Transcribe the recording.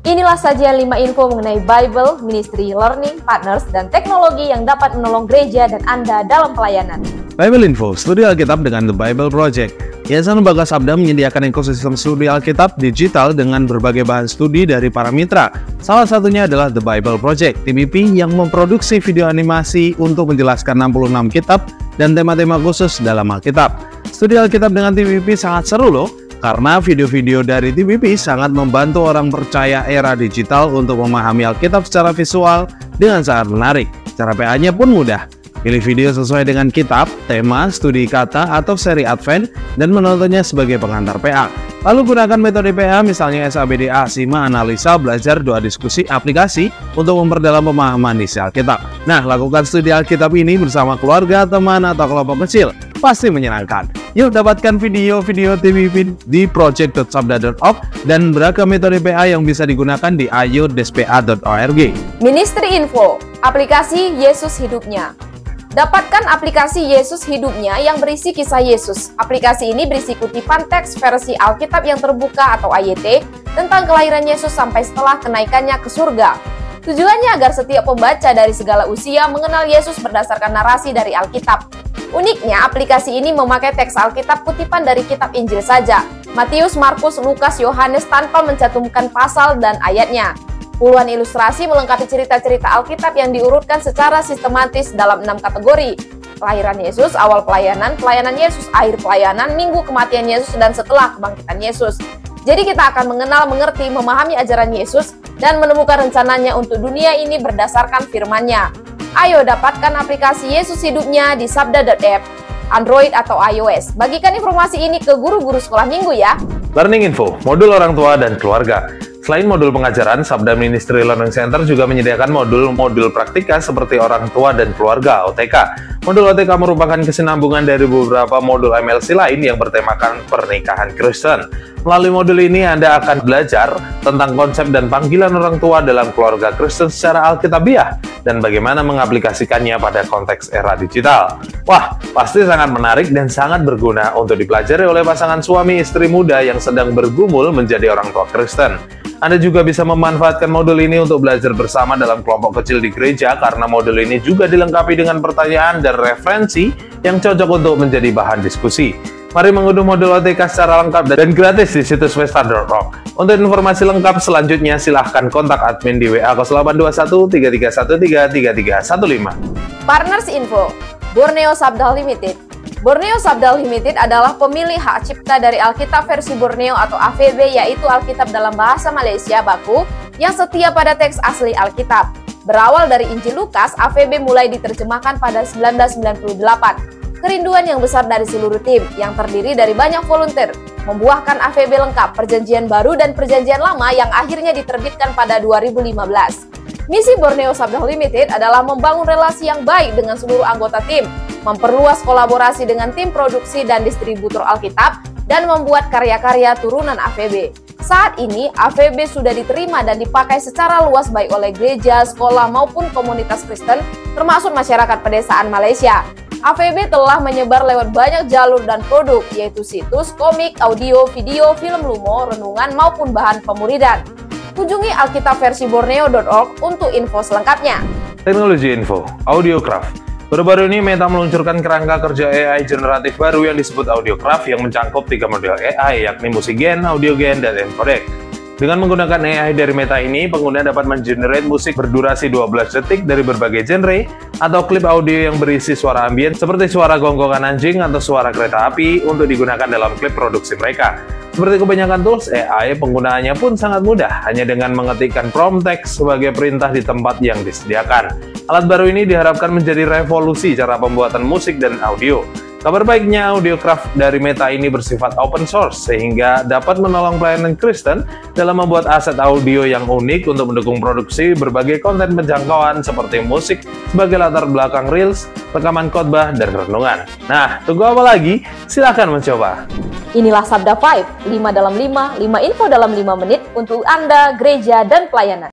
Inilah sajian 5 info mengenai Bible, Ministry, Learning, Partners, dan teknologi yang dapat menolong gereja dan Anda dalam pelayanan. Bible Info, studi Alkitab dengan The Bible Project. Yayasan Lembaga Sabda menyediakan ekosistem studi Alkitab digital dengan berbagai bahan studi dari para mitra. Salah satunya adalah The Bible Project, TBP yang memproduksi video animasi untuk menjelaskan 66 kitab dan tema-tema khusus dalam Alkitab. Studi Alkitab dengan TBP sangat seru loh, karena video-video dari TBP sangat membantu orang percaya era digital untuk memahami Alkitab secara visual dengan sangat menarik. Cara PA-nya pun mudah. Pilih video sesuai dengan kitab, tema, studi kata, atau seri Advent, dan menontonnya sebagai pengantar PA. Lalu gunakan metode PA misalnya SABDA, simak, analisa, belajar, doa, diskusi, aplikasi untuk memperdalam pemahaman isi Alkitab. Nah, lakukan studi Alkitab ini bersama keluarga, teman, atau kelompok kecil. Pasti menyenangkan. Yuk dapatkan video-video TBP di project.sabda.org dan beragam metode PA yang bisa digunakan di ayo-pa.org. Ministry Info, aplikasi Yesus Hidupnya. Dapatkan aplikasi Yesus Hidupnya yang berisi kisah Yesus. Aplikasi ini berisi kutipan teks versi Alkitab yang terbuka atau AYT tentang kelahiran Yesus sampai setelah kenaikannya ke surga. Tujuannya agar setiap pembaca dari segala usia mengenal Yesus berdasarkan narasi dari Alkitab. Uniknya, aplikasi ini memakai teks Alkitab kutipan dari kitab Injil saja, Matius, Markus, Lukas, Yohanes tanpa mencantumkan pasal dan ayatnya. Puluhan ilustrasi melengkapi cerita-cerita Alkitab yang diurutkan secara sistematis dalam 6 kategori. Kelahiran Yesus, awal pelayanan, pelayanan Yesus, akhir pelayanan, minggu kematian Yesus, dan setelah kebangkitan Yesus. Jadi kita akan mengenal, mengerti, memahami ajaran Yesus, dan menemukan rencananya untuk dunia ini berdasarkan firman-Nya. Ayo dapatkan aplikasi Yesus Hidupnya di sabda.app, Android atau iOS. Bagikan informasi ini ke guru-guru sekolah minggu ya. Learning Info, modul orang tua dan keluarga. Selain modul pengajaran, Sabda Ministry Learning Center juga menyediakan modul-modul praktika seperti orang tua dan keluarga (OTK). Modul OTK merupakan kesinambungan dari beberapa modul MLC lain yang bertemakan pernikahan Kristen. Melalui modul ini Anda akan belajar tentang konsep dan panggilan orang tua dalam keluarga Kristen secara alkitabiah dan bagaimana mengaplikasikannya pada konteks era digital. Wah, pasti sangat menarik dan sangat berguna untuk dipelajari oleh pasangan suami istri muda yang sedang bergumul menjadi orang tua Kristen. Anda juga bisa memanfaatkan modul ini untuk belajar bersama dalam kelompok kecil di gereja karena modul ini juga dilengkapi dengan pertanyaan dan referensi yang cocok untuk menjadi bahan diskusi. Mari mengunduh modul OTK secara lengkap dan gratis di situs westar.org. Untuk informasi lengkap selanjutnya silahkan kontak admin di WA 0821 3313 3315. Partners Info, Borneo Sabda Limited. Borneo Sabda Limited adalah pemilik hak cipta dari Alkitab versi Borneo atau AVB, yaitu Alkitab dalam bahasa Malaysia baku yang setia pada teks asli Alkitab. Berawal dari Injil Lukas, AVB mulai diterjemahkan pada 1998. Kerinduan yang besar dari seluruh tim yang terdiri dari banyak volunteer membuahkan AVB lengkap Perjanjian Baru dan Perjanjian Lama yang akhirnya diterbitkan pada 2015. Misi Borneo Sabda Limited adalah membangun relasi yang baik dengan seluruh anggota tim, memperluas kolaborasi dengan tim produksi dan distributor Alkitab, dan membuat karya-karya turunan AVB. Saat ini, AVB sudah diterima dan dipakai secara luas baik oleh gereja, sekolah, maupun komunitas Kristen, termasuk masyarakat pedesaan Malaysia. AVB telah menyebar lewat banyak jalur dan produk, yaitu situs, komik, audio, video, film lumo, renungan, maupun bahan pemuridan. Kunjungi Alkitab versi borneo.org untuk info selengkapnya. Teknologi Info, Audiocraft. Baru-baru ini Meta meluncurkan kerangka kerja AI generatif baru yang disebut Audiocraft yang mencangkup 3 model AI, yakni Musigen, Audiogen, dan Encodec. Dengan menggunakan AI dari Meta ini, pengguna dapat mengenerate musik berdurasi 12 detik dari berbagai genre atau klip audio yang berisi suara ambien seperti suara gonggongan anjing atau suara kereta api untuk digunakan dalam klip produksi mereka. Seperti kebanyakan tools AI, penggunaannya pun sangat mudah, hanya dengan mengetikkan prompt text sebagai perintah di tempat yang disediakan. Alat baru ini diharapkan menjadi revolusi cara pembuatan musik dan audio. Kabar baiknya, Audiocraft dari Meta ini bersifat open source, sehingga dapat menolong pelayanan Kristen dalam membuat aset audio yang unik untuk mendukung produksi berbagai konten penjangkauan seperti musik sebagai latar belakang reels, rekaman khotbah, dan renungan. Nah, tunggu apa lagi? Silahkan mencoba. Inilah Sabda 5, 5 dalam 5 info dalam 5 menit untuk Anda, gereja, dan pelayanan.